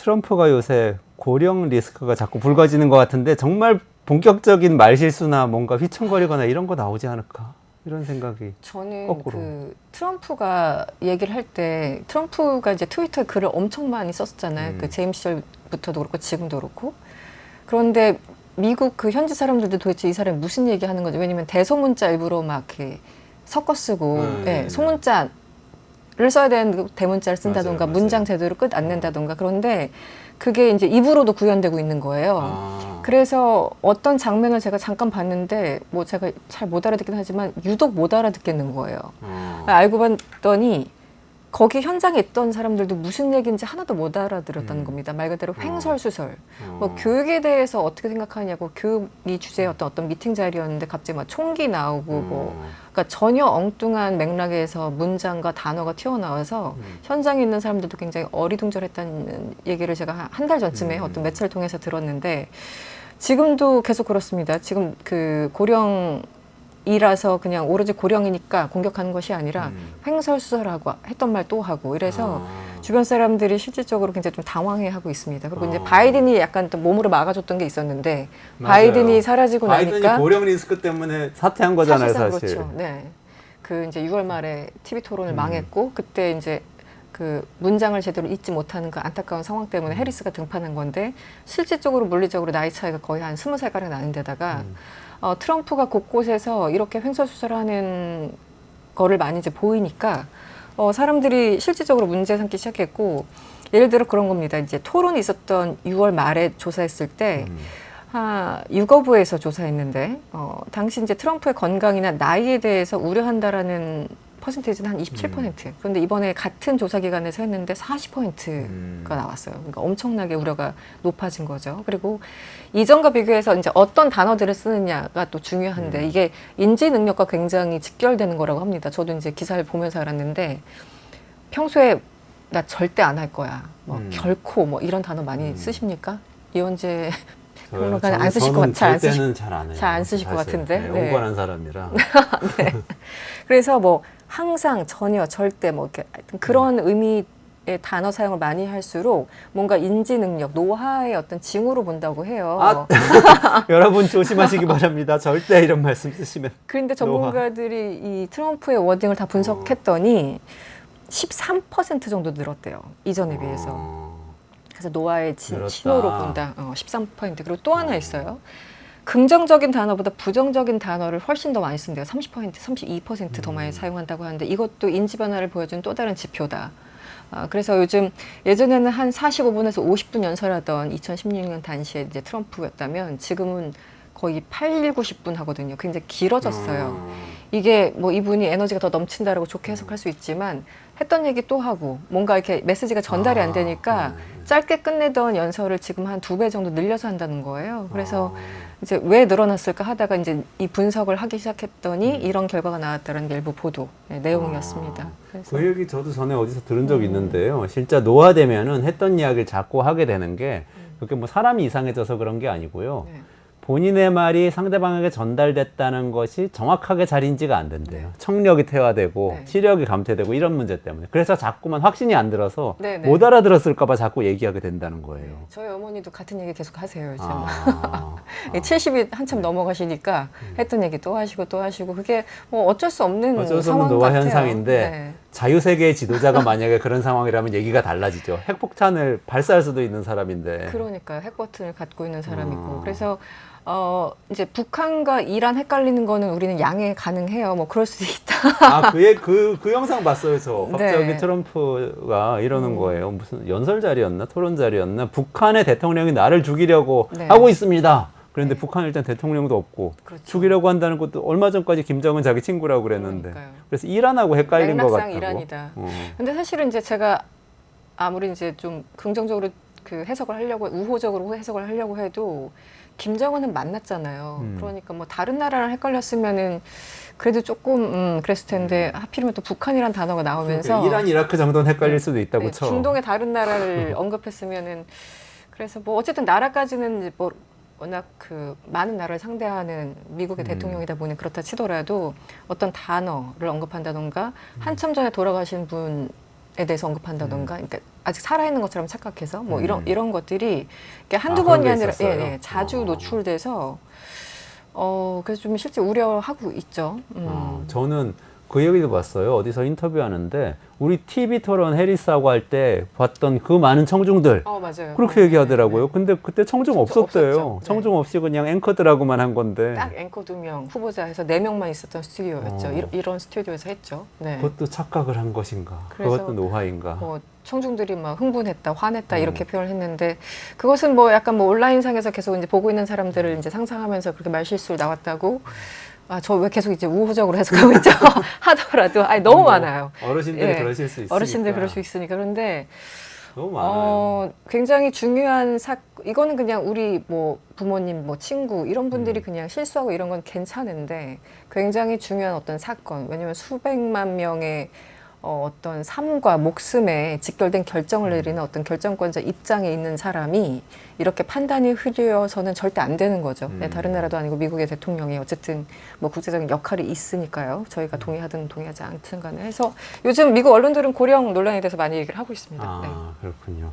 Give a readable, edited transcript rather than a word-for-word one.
트럼프가 요새 고령 리스크가 자꾸 불거지는 것 같은데 정말 본격적인 말실수나 뭔가 휘청거리거나 이런 거 나오지 않을까 이런 생각이. 저는 거꾸로. 그 트럼프가 얘기를 할 때 트럼프가 이제 트위터에 글을 엄청 많이 썼잖아요. 그 재임 시절부터도 그렇고 지금도 그렇고. 그런데 미국 그 현지 사람들도 도대체 이 사람이 무슨 얘기하는 건지, 왜냐면 대소문자 일부러 막 이렇게 섞어 쓰고 소문자를 써야 되는 대문자를 쓴다던가 맞아요. 문장 제대로 끝 안 낸다던가. 그런데 그게 이제 입으로도 구현되고 있는 거예요. 그래서 어떤 장면을 제가 잠깐 봤는데 뭐 제가 잘 못 알아듣긴 하지만 유독 못 알아듣겠는 거예요. 알고 봤더니 거기 현장에 있던 사람들도 무슨 얘기인지 하나도 못 알아들었다는 겁니다. 말 그대로 횡설수설. 뭐 교육에 대해서 어떻게 생각하냐고, 교육이 주제의 어떤 미팅 자리였는데 갑자기 막 총기 나오고 뭐, 그러니까 전혀 엉뚱한 맥락에서 문장과 단어가 튀어나와서 현장에 있는 사람들도 굉장히 어리둥절했다는 얘기를 제가 한 달 전쯤에 어떤 매체를 통해서 들었는데, 지금도 계속 그렇습니다. 지금 그 고령이라서 그냥 오로지 고령이니까 공격하는 것이 아니라 횡설수설하고 했던 말 또 하고 이래서 주변 사람들이 실질적으로 굉장히 좀 당황해하고 있습니다. 그리고 이제 바이든이 약간 또 몸으로 막아줬던 게 있었는데 바이든이 사라지고 바이든이 나니까 고령 리스크 때문에 사퇴한 거잖아요, 사실상 사실. 그렇죠. 네. 그 이제 6월 말에 TV 토론을 망했고 그때 이제 그 문장을 제대로 읽지 못하는 그 안타까운 상황 때문에 해리스가 등판한 건데, 실질적으로 물리적으로 나이 차이가 거의 한 20살가량 나는 데다가 트럼프가 곳곳에서 이렇게 횡설수설하는 거를 많이 이제 보이니까 사람들이 실질적으로 문제 삼기 시작했고, 예를 들어 그런 겁니다. 이제 토론이 있었던 6월 말에 조사했을 때 유거부에서 조사했는데 당시 이제 트럼프의 건강이나 나이에 대해서 우려한다라는 퍼센테이지는 한 27%. 그런데 이번에 같은 조사 기관에서 했는데 40%가 나왔어요. 그러니까 엄청나게 우려가 높아진 거죠. 그리고 이전과 비교해서 이제 어떤 단어들을 쓰느냐가 또 중요한데 이게 인지 능력과 굉장히 직결되는 거라고 합니다. 저도 이제 기사를 보면서 알았는데, 평소에 나 절대 안 할 거야, 뭐 결코 뭐 이런 단어 많이 쓰십니까? 이원재 평론가는 안 쓰실 것 같아요. 잘 안 쓰실 것 같은데. 네, 온건한 사람이라. 네. 그래서 뭐 항상, 전혀, 절대 뭐 이렇게 그런 의미의 단어 사용을 많이 할수록 뭔가 인지 능력, 노화의 어떤 징후로 본다고 해요. 여러분 조심하시기 바랍니다. 절대 이런 말씀 쓰시면. 그런데 전문가들이 이 트럼프의 워딩을 다 분석했더니 13% 정도 늘었대요, 이전에 비해서. 그래서 노화의 신호로 본다. 13%. 그리고 또 하나 있어요. 긍정적인 단어보다 부정적인 단어를 훨씬 더 많이 쓴대요. 30%, 32% 더 많이 사용한다고 하는데, 이것도 인지 변화를 보여주는 또 다른 지표다. 그래서 요즘, 예전에는 한 45분에서 50분 연설하던 2016년 당시에 이제 트럼프였다면 지금은 거의 8, 90분 하거든요. 굉장히 길어졌어요. 이게 뭐 이분이 에너지가 더 넘친다라고 좋게 해석할 수 있지만 했던 얘기 또 하고 뭔가 이렇게 메시지가 전달이 안 되니까 짧게 끝내던 연설을 지금 한 2배 정도 늘려서 한다는 거예요. 그래서 이제 왜 늘어났을까 하다가 이제 이 분석을 하기 시작했더니 이런 결과가 나왔다는 일부 보도 내용이었습니다. 그래서 그 얘기 저도 전에 어디서 들은 적이 있는데요. 진짜 노화되면은 했던 이야기를 자꾸 하게 되는 게 그게 뭐 사람이 이상해져서 그런 게 아니고요. 네. 본인의 말이 상대방에게 전달됐다는 것이 정확하게 잘 인지가 안 된대요. 청력이 퇴화되고 시력이 감퇴되고 이런 문제 때문에. 그래서 자꾸만 확신이 안 들어서 못 알아들었을까 봐 자꾸 얘기하게 된다는 거예요. 저희 어머니도 같은 얘기 계속 하세요, 요즘. 70이 한참 넘어가시니까 했던 얘기 또 하시고 또 하시고, 그게 뭐 어쩔 수 없는 상황 노화 같아요. 현상인데 자유세계의 지도자가 만약에 그런 상황이라면 얘기가 달라지죠. 핵폭탄을 발사할 수도 있는 사람인데. 그러니까요. 핵버튼을 갖고 있는 사람이고. 그래서 이제 북한과 이란 헷갈리는 거는 우리는 양해 가능해요. 뭐 그럴 수도 있다. 그 영상 봤어요, 저. 갑자기 트럼프가 이러는 거예요. 무슨 연설 자리였나? 토론 자리였나? 북한의 대통령이 나를 죽이려고 하고 있습니다. 그런데 북한 일단 대통령도 없고 죽이려고 한다는 것도 얼마 전까지 김정은 자기 친구라고 그랬는데. 그래서 이란하고 헷갈린 것 같다고. 이란이다. 근데 사실은 이제 제가 아무리 이제 좀 긍정적으로 그 해석을 하려고, 우호적으로 해석을 하려고 해도 김정은은 만났잖아요. 그러니까 뭐 다른 나라랑 헷갈렸으면은 그래도 조금 그랬을 텐데 하필이면 또 북한이란 단어가 나오면서 이란, 이라크 정도는 헷갈릴 수도 있다고 쳐. 중동의 다른 나라를 언급했으면은, 그래서 뭐 어쨌든 나라까지는 이제 뭐 워낙 그 많은 나라를 상대하는 미국의 대통령이다 보니 그렇다 치더라도 어떤 단어를 언급한다던가 한참 전에 돌아가신 분 대해서 언급한다던가, 그러니까 아직 살아있는 것처럼 착각해서 뭐 이런 것들이 이렇게 한두 그런 번이 게 아니라 있었어요? 자주 노출돼서 그래서 좀 실제 우려하고 있죠. 저는 그 얘기도 봤어요. 어디서 인터뷰하는데 우리 TV 토론 해리스하고 할 때 봤던 그 많은 청중들 맞아요. 그렇게 얘기하더라고요. 근데 그때 청중 없었대요. 없었죠. 청중 없이 그냥 앵커들하고만 한 건데. 딱 앵커 2명, 후보자 해서 4명만 있었던 스튜디오였죠. 이런 스튜디오에서 했죠. 네. 그것도 착각을 한 것인가? 그래서 그것도 노화인가? 뭐 청중들이 막 흥분했다, 화냈다 이렇게 표현을 했는데 그것은 뭐 약간 뭐 온라인상에서 계속 이제 보고 있는 사람들을 이제 상상하면서 그렇게 말실수를 나왔다고 저 왜 계속 이제 우호적으로 해석하고 있죠? 하더라도 너무 많아요. 어르신들이 그러실 수 있으니까. 어르신들 그럴 수 있으니까. 그런데 너무 많아요. 굉장히 중요한 이거는 그냥 우리 뭐 부모님, 뭐 친구 이런 분들이 그냥 실수하고 이런 건 괜찮은데 굉장히 중요한 어떤 사건. 왜냐하면 수백만 명의 어떤 삶과 목숨에 직결된 결정을 내리는 어떤 결정권자 입장에 있는 사람이 이렇게 판단이 흐려서는 절대 안 되는 거죠. 다른 나라도 아니고 미국의 대통령이 어쨌든 뭐 국제적인 역할이 있으니까요. 저희가 동의하든 동의하지 않든 간에 해서 요즘 미국 언론들은 고령 논란에 대해서 많이 얘기를 하고 있습니다. 그렇군요.